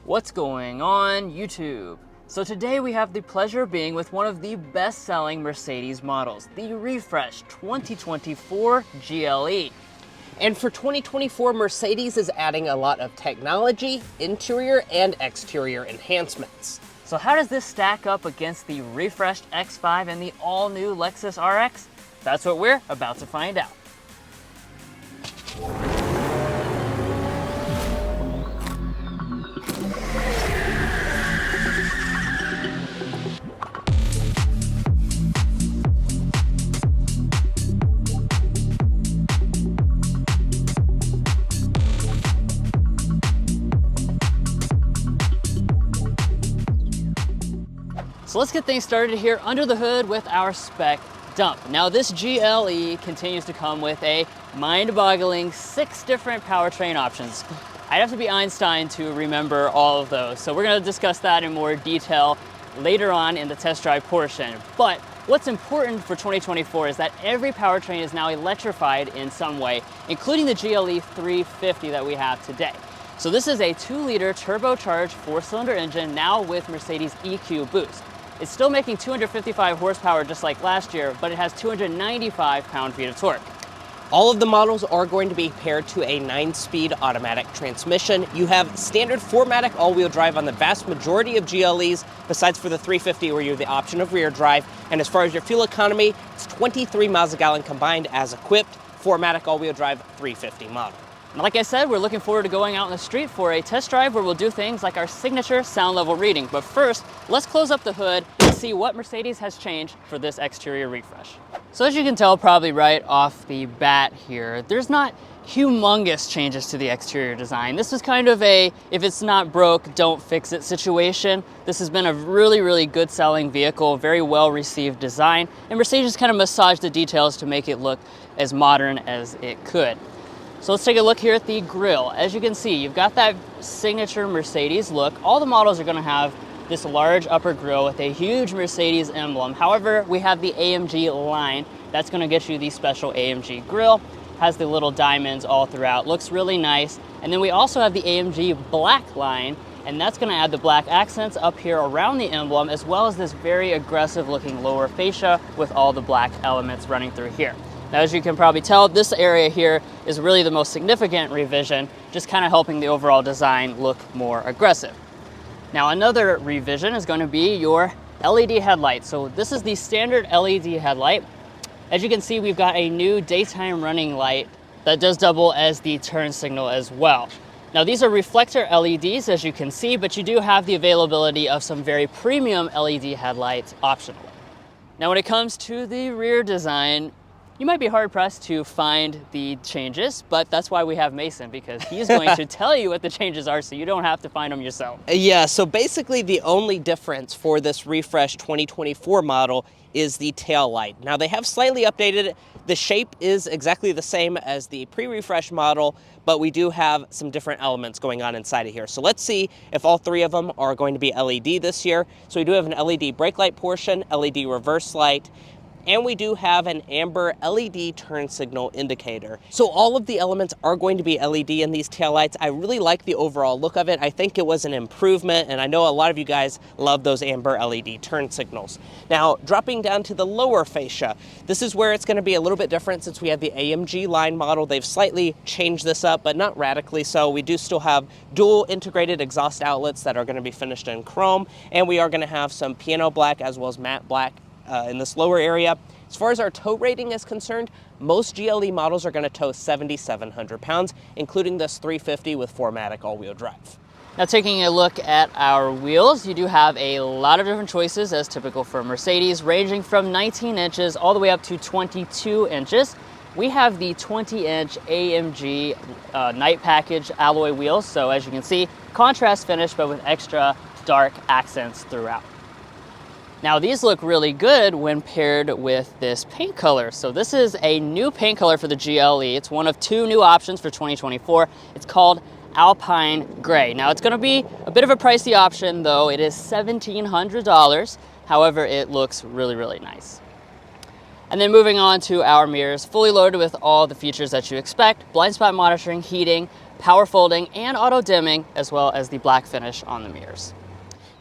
What's going on YouTube? So today we have the pleasure of being with one of the best-selling Mercedes models, the refreshed 2024 GLE. And for 2024, Mercedes is adding a lot of technology, interior and exterior enhancements. So how does this stack up against the refreshed X5 and the all-new Lexus RX? That's what we're about to find out. So let's get things started here under the hood with our spec dump. Now this GLE continues to come with a mind-boggling 6 different powertrain options. I'd have to be Einstein to remember all of those. So we're gonna discuss that in more detail later on in the test drive portion. But what's important for 2024 is that every powertrain is now electrified in some way, including the GLE 350 that we have today. So this is a 2-liter turbocharged 4-cylinder engine now with Mercedes EQ boost. It's still making 255 horsepower just like last year, but it has 295 pound-feet of torque. All of the models are going to be paired to a 9-speed automatic transmission. You have standard 4MATIC all-wheel drive on the vast majority of GLEs, besides for the 350 where you have the option of rear drive. And as far as your fuel economy, it's 23 miles a gallon combined as equipped 4MATIC all-wheel drive 350 model. Like I said, we're looking forward to going out in the street for a test drive where we'll do things like our signature sound level reading. But first, let's close up the hood and see what Mercedes has changed for this exterior refresh. So as you can tell probably right off the bat here, there's not humongous changes to the exterior design. This is kind of a, if it's not broke, don't fix it situation. This has been a really good selling vehicle, very well received design, and Mercedes kind of massaged the details to make it look as modern as it could. So let's take a look here at the grille. As you can see, you've got that signature Mercedes look. All the models are gonna have this large upper grille with a huge Mercedes emblem. However, we have the AMG line. That's gonna get you the special AMG grille. Has the little diamonds all throughout, looks really nice. And then we also have the AMG black line, and that's gonna add the black accents up here around the emblem, as well as this very aggressive looking lower fascia with all the black elements running through here. Now, as you can probably tell, this area here is really the most significant revision, just kind of helping the overall design look more aggressive. Now, another revision is going to be your LED headlight. So this is the standard LED headlight. As you can see, we've got a new daytime running light that does double as the turn signal as well. Now, these are reflector LEDs, as you can see, but you do have the availability of some very premium LED headlights optional. Now, when it comes to the rear design, you might be hard-pressed to find the changes, but that's why we have Mason, because he's going to tell you what the changes are so you don't have to find them yourself. Yeah, so basically the only difference for this refreshed 2024 model is the tail light. Now they have slightly updated it. The shape is exactly the same as the pre-refresh model, but we do have some different elements going on inside of here. So let's see if all 3 of them are going to be LED this year. So we do have an LED brake light portion, LED reverse light, and we do have an amber LED turn signal indicator. So all of the elements are going to be LED in these taillights. I really like the overall look of it. I think it was an improvement, and I know a lot of you guys love those amber LED turn signals. Now, dropping down to the lower fascia, this is where it's gonna be a little bit different since we have the AMG line model. They've slightly changed this up, but not radically so. We do still have dual integrated exhaust outlets that are gonna be finished in chrome, and we are gonna have some piano black as well as matte black in this lower area. As far as our tow rating is concerned, most GLE models are going to tow 7,700 pounds, including this 350 with 4MATIC all-wheel drive. Now, taking a look at our wheels, you do have a lot of different choices, as typical for Mercedes, ranging from 19 inches all the way up to 22 inches. We have the 20-inch AMG night package alloy wheels, so as you can see, contrast finish, but with extra dark accents throughout. Now these look really good when paired with this paint color. So this is a new paint color for the GLE. It's one of 2 new options for 2024. It's called Alpine Gray. Now it's gonna be a bit of a pricey option though. It is $1,700. However, it looks really nice. And then moving on to our mirrors, fully loaded with all the features that you expect: blind spot monitoring, heating, power folding, and auto dimming, as well as the black finish on the mirrors.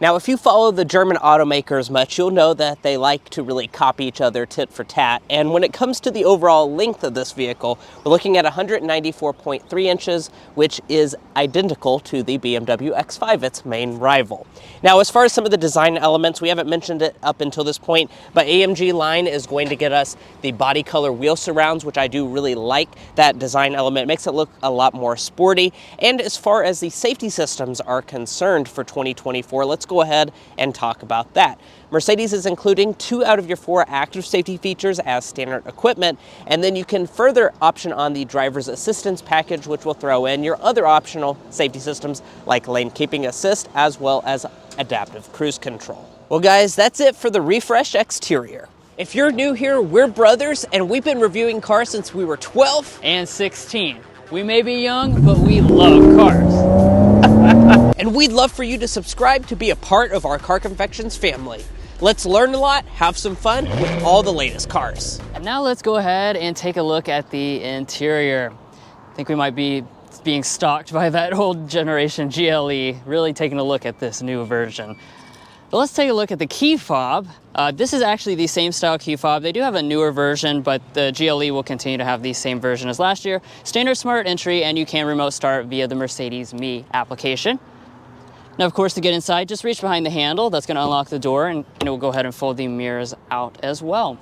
Now, if you follow the German automakers much, you'll know that they like to really copy each other tit for tat. And when it comes to the overall length of this vehicle, we're looking at 194.3 inches, which is identical to the BMW X5, its main rival. Now, as far as some of the design elements, we haven't mentioned it up until this point, but AMG line is going to get us the body color wheel surrounds, which I do really like that design element. It makes it look a lot more sporty. And as far as the safety systems are concerned for 2024, let's go ahead and talk about that. Mercedes is including 2 out of your 4 active safety features as standard equipment, and then you can further option on the driver's assistance package, which will throw in your other optional safety systems like lane keeping assist as well as adaptive cruise control. Well guys, that's it for the refreshed exterior. If you're new here, we're brothers and we've been reviewing cars since we were 12 and 16. We may be young, but we love cars. And we'd love for you to subscribe to be a part of our Car Confections family. Let's learn a lot, have some fun with all the latest cars. And now let's go ahead and take a look at the interior. I think we might be being stalked by that old generation GLE, really taking a look at this new version. But let's take a look at the key fob. This is actually the same style key fob. They do have a newer version, but the GLE will continue to have the same version as last year. Standard smart entry, and you can remote start via the Mercedes Me application. Now, of course, to get inside, just reach behind the handle. That's going to unlock the door, and we'll go ahead and fold the mirrors out as well.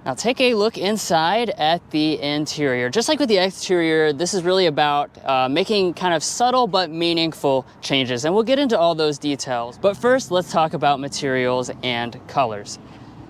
Now take a look inside at the interior. Just like with the exterior, this is really about making kind of subtle but meaningful changes, and we'll get into all those details. But first, let's talk about materials and colors.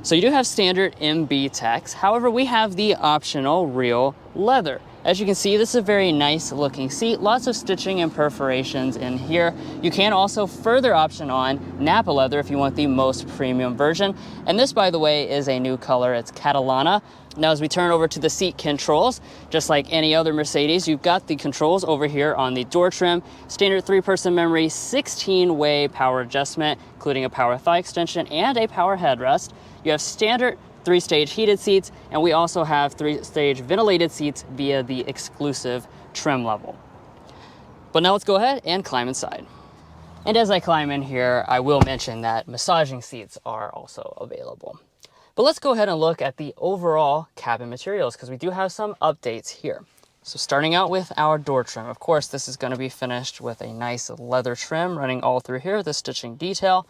So you do have standard MB text. However, we have the optional real leather. As you can see, this is a very nice looking seat. Lots of stitching and perforations in here. You can also further option on Napa leather if you want the most premium version. And this, by the way, is a new color. It's Catalana. Now, as we turn over to the seat controls, just like any other Mercedes, you've got the controls over here on the door trim. Standard 3-person memory, 16-way power adjustment, including a power thigh extension and a power headrest. You have standard 3-stage heated seats, and we also have 3-stage ventilated seats via the exclusive trim level. But now let's go ahead and climb inside. And as I climb in here, I will mention that massaging seats are also available. But let's go ahead and look at the overall cabin materials, because we do have some updates here. So starting out with our door trim, of course, this is going to be finished with a nice leather trim running all through here, the stitching detail.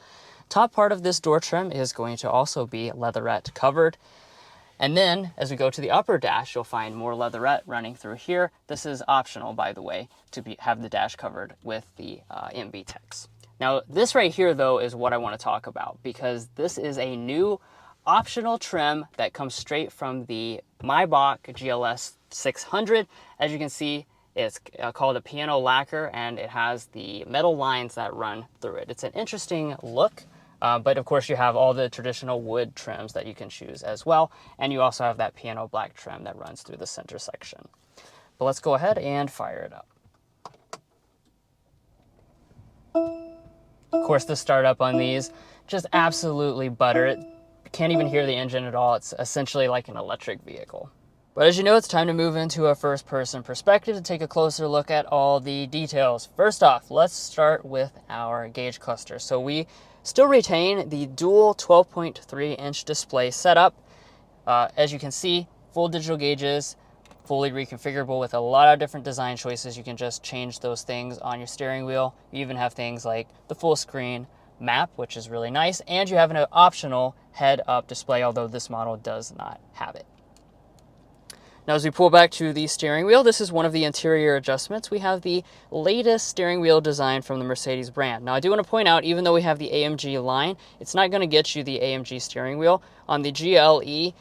Top part of this door trim is going to also be leatherette covered. And then as we go to the upper dash, you'll find more leatherette running through here. This is optional, by the way, to have the dash covered with the MB text. Now, this right here, though, is what I want to talk about, because this is a new optional trim that comes straight from the Maybach GLS 600. As you can see, it's called a piano lacquer, and it has the metal lines that run through it. It's an interesting look. But of course you have all the traditional wood trims that you can choose as well. And you also have that piano black trim that runs through the center section. But let's go ahead and fire it up. Of course, the startup on these, just absolutely butter it. Can't even hear the engine at all. It's essentially like an electric vehicle. But as you know, it's time to move into a first-person perspective to take a closer look at all the details. First off, let's start with our gauge cluster. So we still retain the dual 12.3-inch display setup. As you can see, full digital gauges, fully reconfigurable with a lot of different design choices. You can just change those things on your steering wheel. You even have things like the full screen map, which is really nice, and you have an optional head-up display, although this model does not have it. Now, as we pull back to the steering wheel, this is one of the interior adjustments. We have the latest steering wheel design from the Mercedes brand. Now, I do want to point out, even though we have the AMG line, it's not going to get you the AMG steering wheel. On the GLE,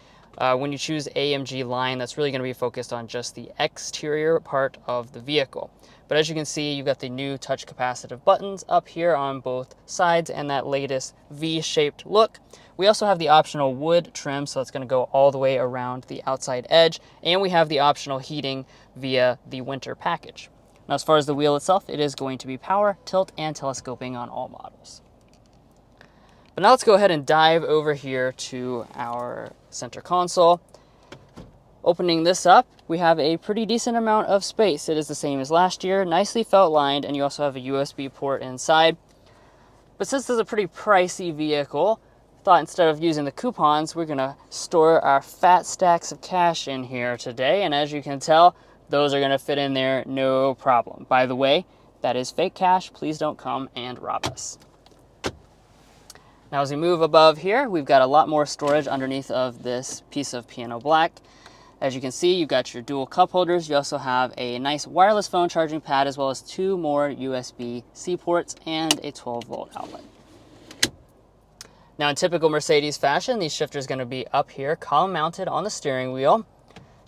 when you choose AMG line, that's really going to be focused on just the exterior part of the vehicle. But as you can see, you've got the new touch capacitive buttons up here on both sides and that latest V-shaped look. We also have the optional wood trim, so it's going to go all the way around the outside edge. And we have the optional heating via the winter package. Now, as far as the wheel itself, it is going to be power, tilt, and telescoping on all models. But now let's go ahead and dive over here to our center console. Opening this up, we have a pretty decent amount of space. It is the same as last year, nicely felt lined, and you also have a USB port inside. But since this is a pretty pricey vehicle, I thought instead of using the coupons, we're gonna store our fat stacks of cash in here today. And as you can tell, those are gonna fit in there no problem. By the way, that is fake cash. Please don't come and rob us. Now as we move above here, we've got a lot more storage underneath of this piece of piano black. As you can see, you've got your dual cup holders. You also have a nice wireless phone charging pad, as well as 2 more USB-C ports and a 12-volt outlet. Now in typical Mercedes fashion, these shifters are going to be up here, column mounted on the steering wheel.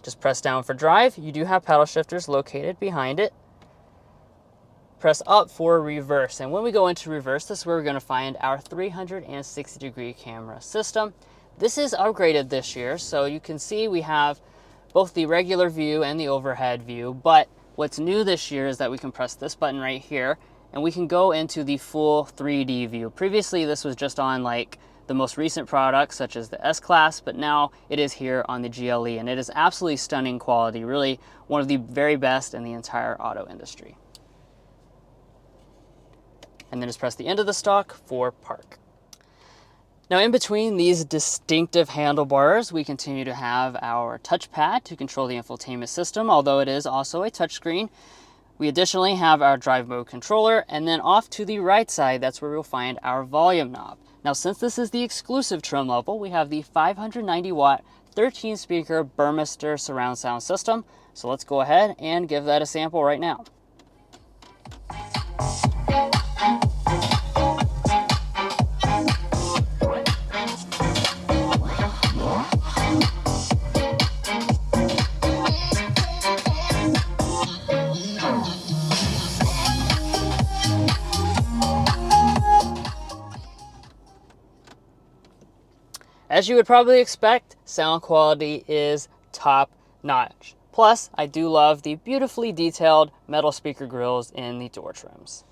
Just press down for drive. You do have paddle shifters located behind it. Press up for reverse. And when we go into reverse, this is where we're going to find our 360-degree camera system. This is upgraded this year, so you can see we have both the regular view and the overhead view, but what's new this year is that we can press this button right here and we can go into the full 3D view. Previously, this was just on like the most recent products such as the S-Class, but now it is here on the GLE, and it is absolutely stunning quality, really one of the very best in the entire auto industry. And then just press the end of the stalk for park. Now in between these distinctive handlebars, we continue to have our touchpad to control the infotainment system, although it is also a touchscreen. We additionally have our drive mode controller, and then off to the right side, that's where we'll find our volume knob. Now since this is the exclusive trim level, we have the 590 watt 13 speaker Burmester surround sound system. So let's go ahead and give that a sample right now. As you would probably expect, sound quality is top notch. Plus, I do love the beautifully detailed metal speaker grills in the door trims.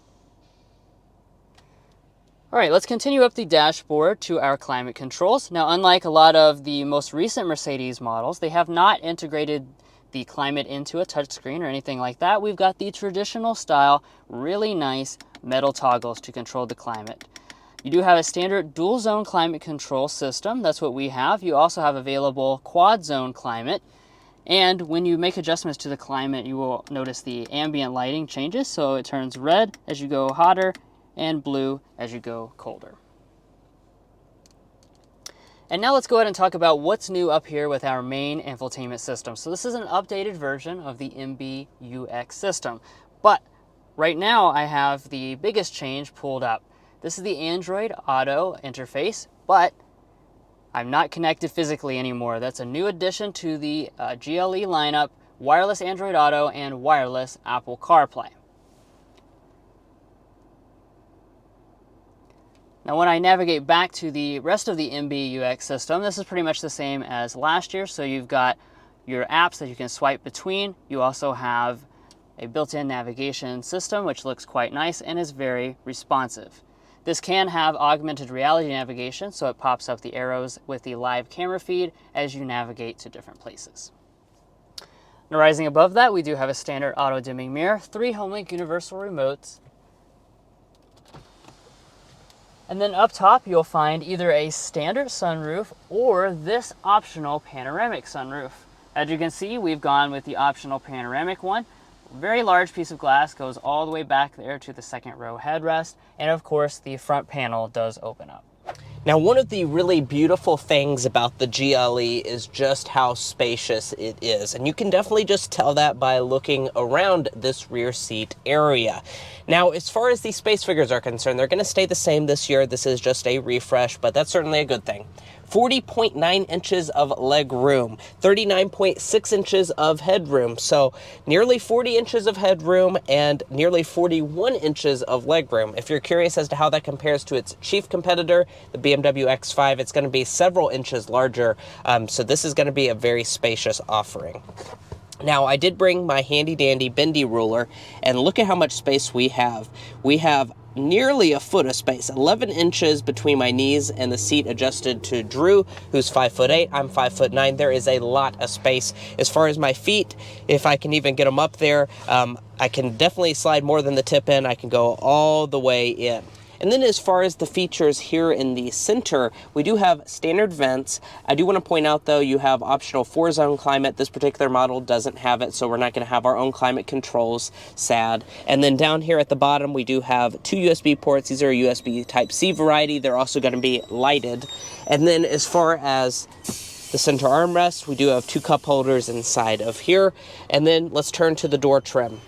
All right, let's continue up the dashboard to our climate controls. Now, unlike a lot of the most recent Mercedes models, they have not integrated the climate into a touchscreen or anything like that. We've got the traditional style, really nice metal toggles to control the climate. You do have a standard dual zone climate control system. That's what we have. You also have available quad zone climate. And when you make adjustments to the climate, you will notice the ambient lighting changes. So it turns red as you go hotter and blue as you go colder. And now let's go ahead and talk about what's new up here with our main infotainment system. So this is an updated version of the MBUX system. But right now I have the biggest change pulled up. This is the Android Auto interface, but I'm not connected physically anymore. That's a new addition to the GLE lineup, wireless Android Auto and wireless Apple CarPlay. Now when I navigate back to the rest of the MBUX system, this is pretty much the same as last year. So you've got your apps that you can swipe between. You also have a built-in navigation system, which looks quite nice and is very responsive. This can have augmented reality navigation, so it pops up the arrows with the live camera feed as you navigate to different places. Now rising above that, we do have a standard auto dimming mirror, 3 HomeLink universal remotes, and then up top you'll find either a standard sunroof or this optional panoramic sunroof. As you can see, we've gone with the optional panoramic one. Very large piece of glass, goes all the way back there to the second row headrest, and of course the front panel does open up. Now, one of the really beautiful things about the GLE is just how spacious it is, and you can definitely just tell that by looking around this rear seat area. Now, as far as the space figures are concerned, they're going to stay the same this year. This is just a refresh, but that's certainly a good thing. 40.9 inches of leg room, 39.6 inches of headroom, so nearly 40 inches of headroom and nearly 41 inches of legroom. If you're curious as to how that compares to its chief competitor, the BMW X5, it's going to be several inches larger, so this is going to be a very spacious offering. Now, I did bring my handy-dandy bendy ruler, and look at how much space we have. We have nearly a foot of space, 11 inches between my knees and the seat adjusted to Drew, who's 5'8". I'm 5'9". There is a lot of space. As far as my feet, if I can even get them up there, I can definitely slide more than the tip in. I can go all the way in. And then as far as the features here in the center, we do have standard vents. I do want to point out though, you have optional 4-zone climate. This particular model doesn't have it, so we're not going to have our own climate controls, sad. And then down here at the bottom, we do have 2 USB ports. These are a USB Type-C variety. They're also going to be lighted. And then as far as the center armrest, we do have 2 cup holders inside of here. And then let's turn to the door trim.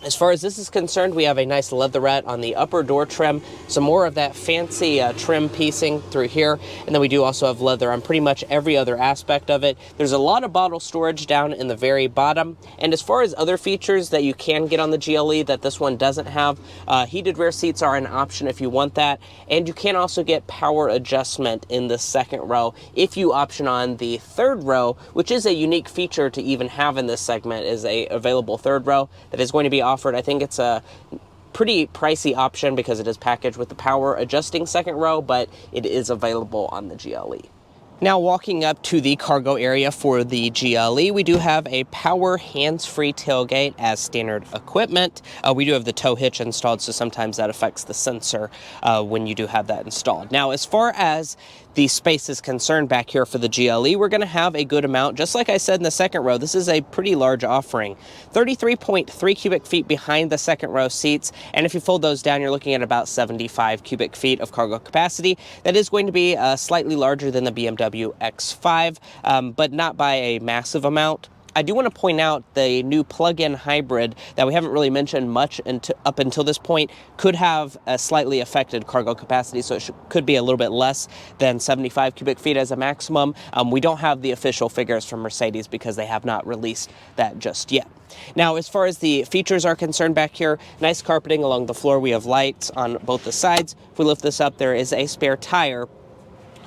As far as this is concerned, we have a nice leatherette on the upper door trim, some more of that fancy trim piecing through here, and then we do also have leather on pretty much every other aspect of it. There's a lot of bottle storage down in the very bottom, and as far as other features that you can get on the GLE that this one doesn't have, heated rear seats are an option if you want that, and you can also get power adjustment in the second row if you option on the third row, which is a unique feature to even have in this segment, is a available third row that is going to be offered. I think it's a pretty pricey option because it is packaged with the power adjusting second row, but it is available on the GLE. Now walking up to the cargo area for the GLE, we do have a power hands-free tailgate as standard equipment. We do have the tow hitch installed, so sometimes that affects the sensor when you do have that installed. Now, as far as the space is concerned back here for the GLE, we're going to have a good amount. Just like I said in the second row, this is a pretty large offering. 33.3 cubic feet behind the second row seats, and if you fold those down, you're looking at about 75 cubic feet of cargo capacity. That is going to be slightly larger than the BMW X5, but not by a massive amount. I do want to point out the new plug-in hybrid that we haven't really mentioned much up until this point could have a slightly affected cargo capacity, so it could be a little bit less than 75 cubic feet as a maximum. We don't have the official figures from Mercedes because they have not released that just yet. Now, as far as the features are concerned back here, nice carpeting along the floor. We have lights on both the sides. If we lift this up, there is a spare tire.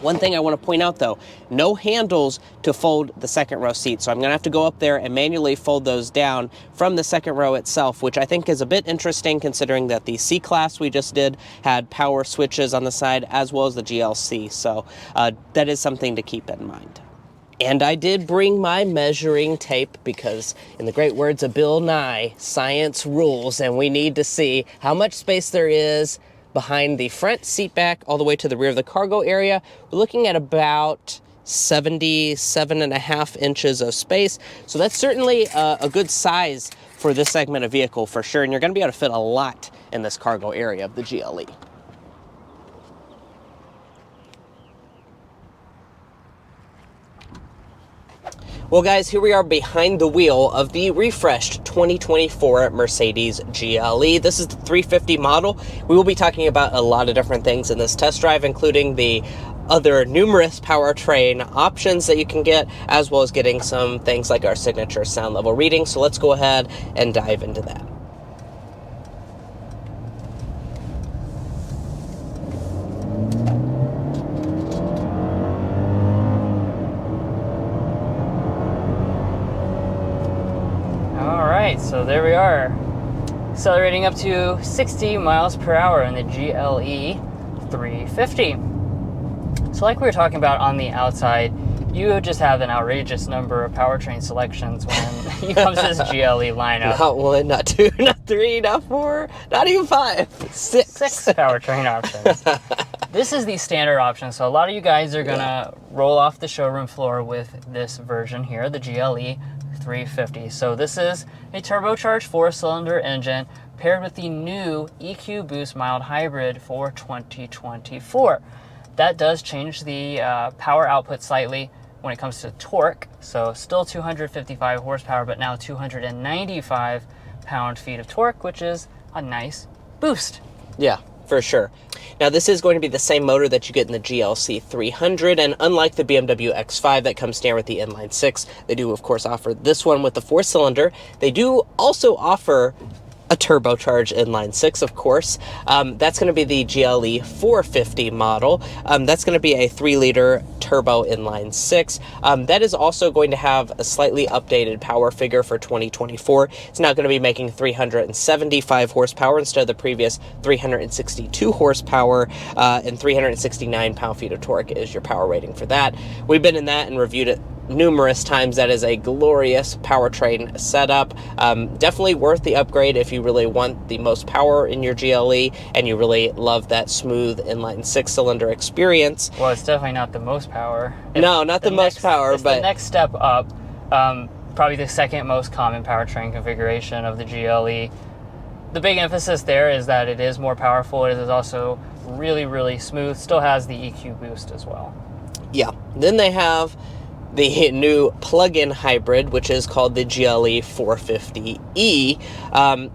One thing I want to point out though, no handles to fold the second row seat. So I'm going to have to go up there and manually fold those down from the second row itself, which I think is a bit interesting considering that the C-Class we just did had power switches on the side as well as the GLC. So that is something to keep in mind. And I did bring my measuring tape because, in the great words of Bill Nye, science rules, and we need to see how much space there is behind the front seat back all the way to the rear of the cargo area. We're looking at about 77.5 inches of space. So that's certainly a good size for this segment of vehicle for sure. And you're going to be able to fit a lot in this cargo area of the GLE. Well guys, here we are behind the wheel of the refreshed 2024 Mercedes GLE. This is the 350 model. We will be talking about a lot of different things in this test drive, including the other numerous powertrain options that you can get, as well as getting some things like our signature sound level reading. So let's go ahead and dive into that. So there we are, accelerating up to 60 miles per hour in the GLE 350. So like we were talking about on the outside, you just have an outrageous number of powertrain selections when it comes to this GLE lineup. Not one, not two, not three, not four, not even five. Six powertrain options. This is the standard option, so a lot of you guys are gonna roll off the showroom floor with this version here, the GLE 350. So this is a turbocharged 4-cylinder engine paired with the new EQ Boost mild hybrid for 2024. That does change the power output slightly when it comes to torque. So still 255 horsepower, but now 295 pound-feet of torque, which is a nice boost. Yeah, for sure. Now this is going to be the same motor that you get in the GLC 300, and unlike the BMW X5 that comes standard with the inline-6, they do of course offer this one with the 4-cylinder. They do also offer a turbocharged inline six, of course. That's going to be the GLE 450 model. That's going to be a 3-liter turbo inline six. That is also going to have a slightly updated power figure for 2024. It's now going to be making 375 horsepower instead of the previous 362 horsepower, and 369 pound-feet of torque is your power rating for that. We've been in that and reviewed it numerous times. That is a glorious powertrain setup. Definitely worth the upgrade if you really want the most power in your GLE and you really love that smooth inline 6-cylinder experience. Well, it's definitely not the most power. No, not the most power, it's but the next step up. Probably the second most common powertrain configuration of the GLE. The big emphasis there is that it is more powerful. It is also really, really smooth. Still has the EQ boost as well. yeah. Then they have the new plug-in hybrid, which is called the GLE 450E.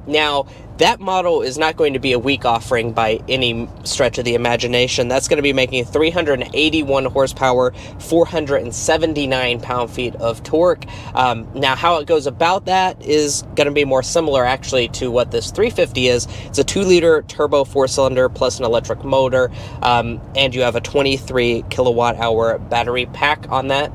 Now, that model is not going to be a weak offering by any stretch of the imagination. That's going to be making 381 horsepower, 479 pound-feet of torque. Now, how it goes about that is going to be more similar, actually, to what this 350 is. It's a 2-liter turbo 4-cylinder plus an electric motor, and you have a 23 kilowatt-hour battery pack on that.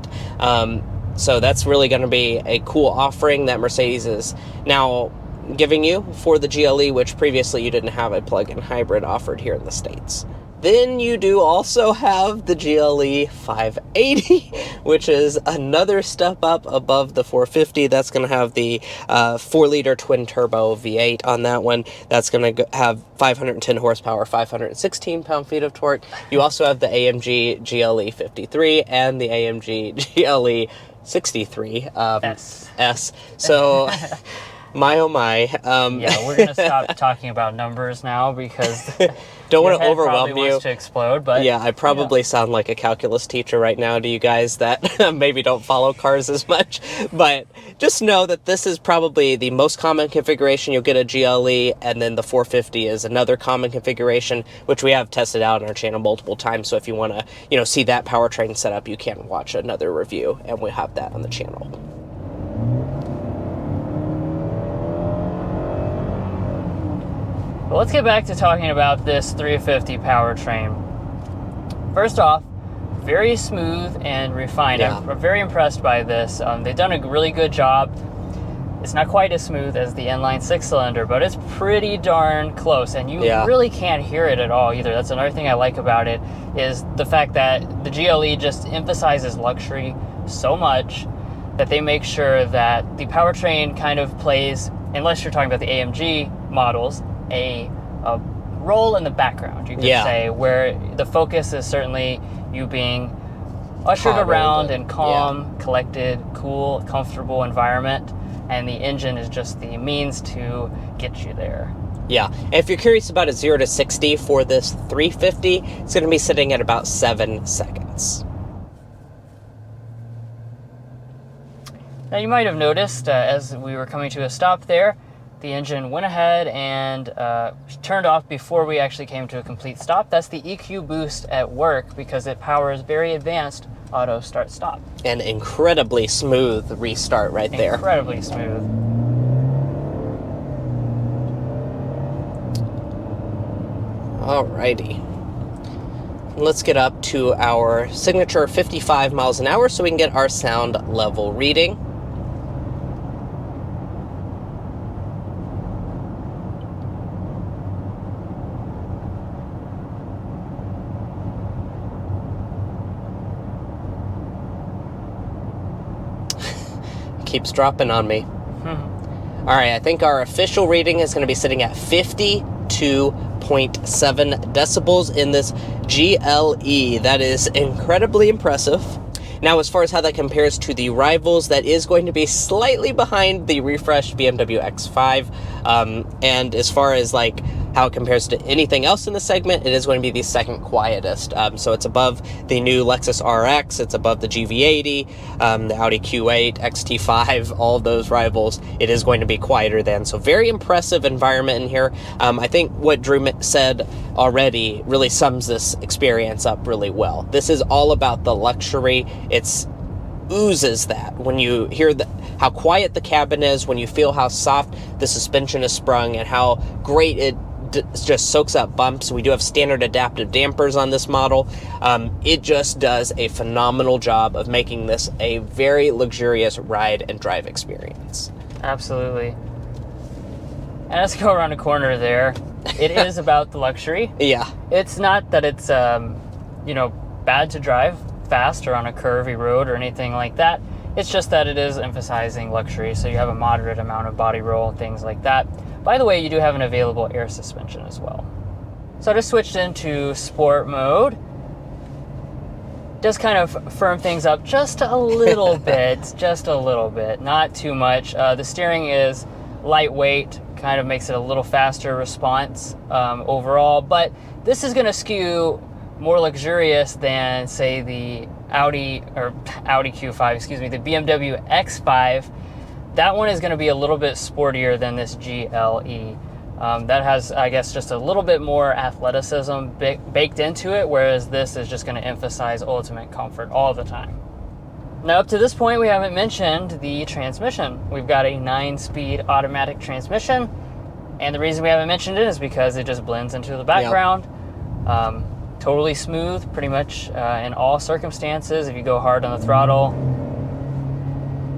So that's really going to be a cool offering that Mercedes is now giving you for the GLE, which previously you didn't have a plug-in hybrid offered here in the States. Then you do also have the GLE 580, which is another step up above the 450. That's going to have the 4-liter twin-turbo V8 on that one. That's going to have 510 horsepower, 516 pound-feet of torque. You also have the AMG GLE 53 and the AMG GLE 63 S. So... my, oh my. Yeah, we're going to stop talking about numbers now because don't want to your head overwhelm probably you. Wants to explode, but yeah, I probably sound like a calculus teacher right now to you guys that maybe don't follow cars as much. But just know that this is probably the most common configuration. You'll get a GLE, and then the 450 is another common configuration, which we have tested out on our channel multiple times. So if you want to, see that powertrain setup, you can watch another review, and we have that on the channel. But let's get back to talking about this 350 powertrain. First off, very smooth and refined. Yeah. I'm very impressed by this. They've done a really good job. It's not quite as smooth as the inline 6-cylinder, but it's pretty darn close, and you really can't hear it at all either. That's another thing I like about it, is the fact that the GLE just emphasizes luxury so much that they make sure that the powertrain kind of plays, unless you're talking about the AMG models, a role in the background, you could say, where the focus is certainly you being ushered around in calm, collected, cool, comfortable environment, and the engine is just the means to get you there. Yeah, and if you're curious about a 0 to 60 for this 350, it's going to be sitting at about 7 seconds. Now you might have noticed as we were coming to a stop there, the engine went ahead and turned off before we actually came to a complete stop. That's the EQ boost at work because it powers very advanced auto start-stop. An incredibly smooth restart right there. Incredibly smooth. Alrighty. Let's get up to our signature 55 miles an hour so we can get our sound level reading. Keeps dropping on me. All right, I think our official reading is going to be sitting at 52.7 decibels in this GLE. That is incredibly impressive. Now, as far as how that compares to the rivals, that is going to be slightly behind the refreshed BMW X5. And as far as how it compares to anything else in the segment, it is going to be the second quietest. So it's above the new Lexus RX, it's above the GV80, the Audi Q8, XT5, all of those rivals. It is going to be quieter than. So very impressive environment in here. I think what Drew said already really sums this experience up really well. This is all about the luxury. It's oozes that when you hear how quiet the cabin is when you feel how soft the suspension is sprung and how great it just soaks up bumps. We do have standard adaptive dampers on this model. It just does a phenomenal job of making this a very luxurious ride and drive experience. Absolutely. And let's go around the corner there. It is about the luxury. Yeah. It's not that it's, you know, bad to drive fast or on a curvy road or anything like that. It's just that it is emphasizing luxury, so you have a moderate amount of body roll, things like that. By the way, you do have an available air suspension as well. So I just switched into sport mode. Does kind of firm things up just a little bit, just a little bit, not too much. The steering is lightweight, kind of makes it a little faster response overall, but this is going to skew more luxurious than, say, the Audi Q5, excuse me, the BMW X5. That one is going to be a little bit sportier than this GLE. That has, I guess, just a little bit more athleticism baked into it, whereas this is just going to emphasize ultimate comfort all the time. Now, up to this point, we haven't mentioned the transmission. We've got a 9-speed automatic transmission, and the reason we haven't mentioned it is because it just blends into the background. Yep. Totally smooth, pretty much in all circumstances. If you go hard on the throttle,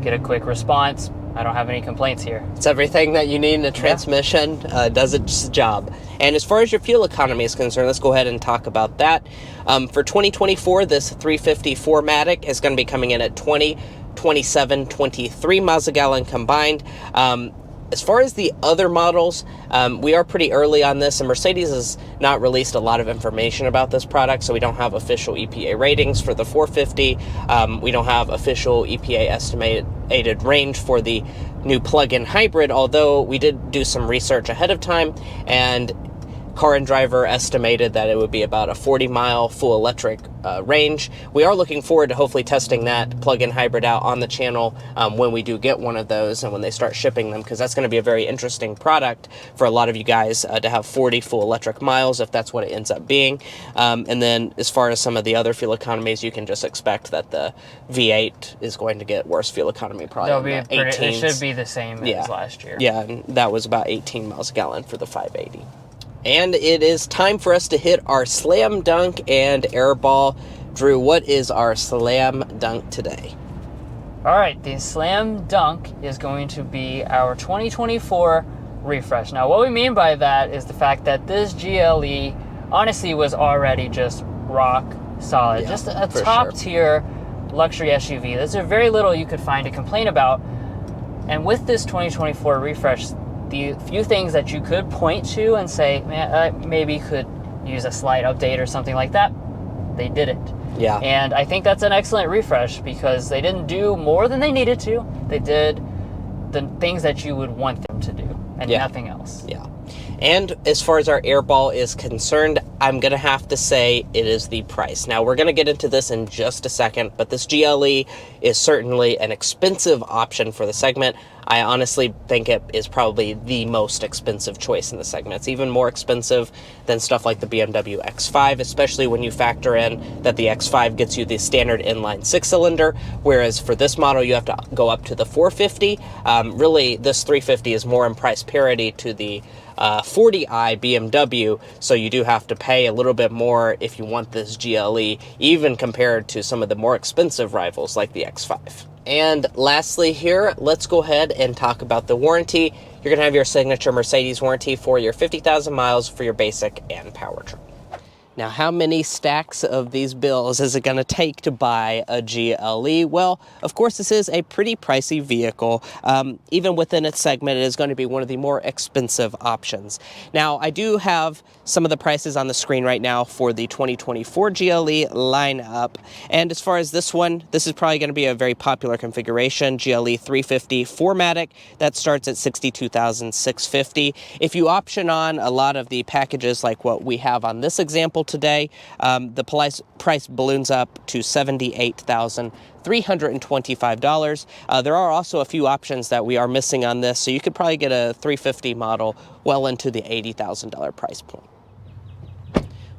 get a quick response. I don't have any complaints here. It's everything that you need in a transmission. Does its job. And as far as your fuel economy is concerned, let's go ahead and talk about that. For 2024, this 350 4MATIC is going to be coming in at 20, 27, 23 miles a gallon combined. As far as the other models, we are pretty early on this, and Mercedes has not released a lot of information about this product, so we don't have official EPA ratings for the 450. We don't have official EPA estimated range for the new plug-in hybrid, although we did do some research ahead of time, and Car and Driver estimated that it would be about a 40-mile full electric range. We are looking forward to hopefully testing that plug-in hybrid out on the channel when we do get one of those and when they start shipping them, because that's going to be a very interesting product for a lot of you guys to have 40 full electric miles, if that's what it ends up being. And then as far as some of the other fuel economies, you can just expect that the V8 is going to get worse fuel economy, probably in the 18s. It should be the same as last year. Yeah, and that was about 18 miles a gallon for the 580. And it is time for us to hit our slam dunk and airball. Drew, what is our slam dunk today? All right, the slam dunk is going to be our 2024 refresh. Now, what we mean by that is the fact that this GLE honestly was already just rock solid. Just a top tier luxury SUV. There's very little you could find to complain about. And with this 2024 refresh, the few things that you could point to and say, man, maybe could use a slight update or something like that, they didn't. Yeah. And I think that's an excellent refresh because they didn't do more than they needed to. They did the things that you would want them to do and nothing else. Yeah. And as far as our airball is concerned, I'm going to have to say it is the price. Now, we're going to get into this in just a second, but this GLE is certainly an expensive option for the segment. I honestly think it is probably the most expensive choice in the segment. It's even more expensive than stuff like the BMW X5, especially when you factor in that the X5 gets you the standard inline 6-cylinder, whereas for this model, you have to go up to the 450. Really, this 350 is more in price parity to the 40i BMW, so you do have to pay a little bit more if you want this GLE, even compared to some of the more expensive rivals like the X5. And lastly here, let's go ahead and talk about the warranty. You're going to have your signature Mercedes warranty for your 50,000 miles for your basic and powertrain. Now, how many stacks of these bills is it going to take to buy a GLE? Well, of course, this is a pretty pricey vehicle. Even within its segment, it is going to be one of the more expensive options. Now, I do have some of the prices on the screen right now for the 2024 GLE lineup. And as far as this one, this is probably going to be a very popular configuration, GLE 350 4MATIC. That starts at $62,650. If you option on a lot of the packages like what we have on this example today, the price balloons up to $78,325. There are also a few options that we are missing on this, so you could probably get a 350 model well into the $80,000 price point.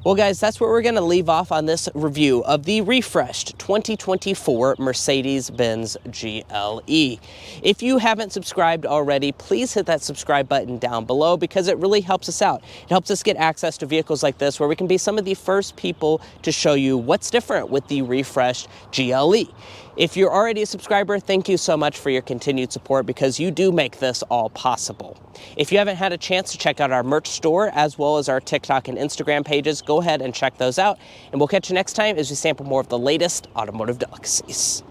Well guys, that's where we're going to leave off on this review of the refreshed 2024 Mercedes-Benz GLE. If you haven't subscribed already, please hit that subscribe button down below because it really helps us out. It helps us get access to vehicles like this where we can be some of the first people to show you what's different with the refreshed GLE. If you're already a subscriber, thank you so much for your continued support because you do make this all possible. If you haven't had a chance to check out our merch store as well as our TikTok and Instagram pages, go ahead and check those out. And we'll catch you next time as we sample more of the latest automotive delicacies.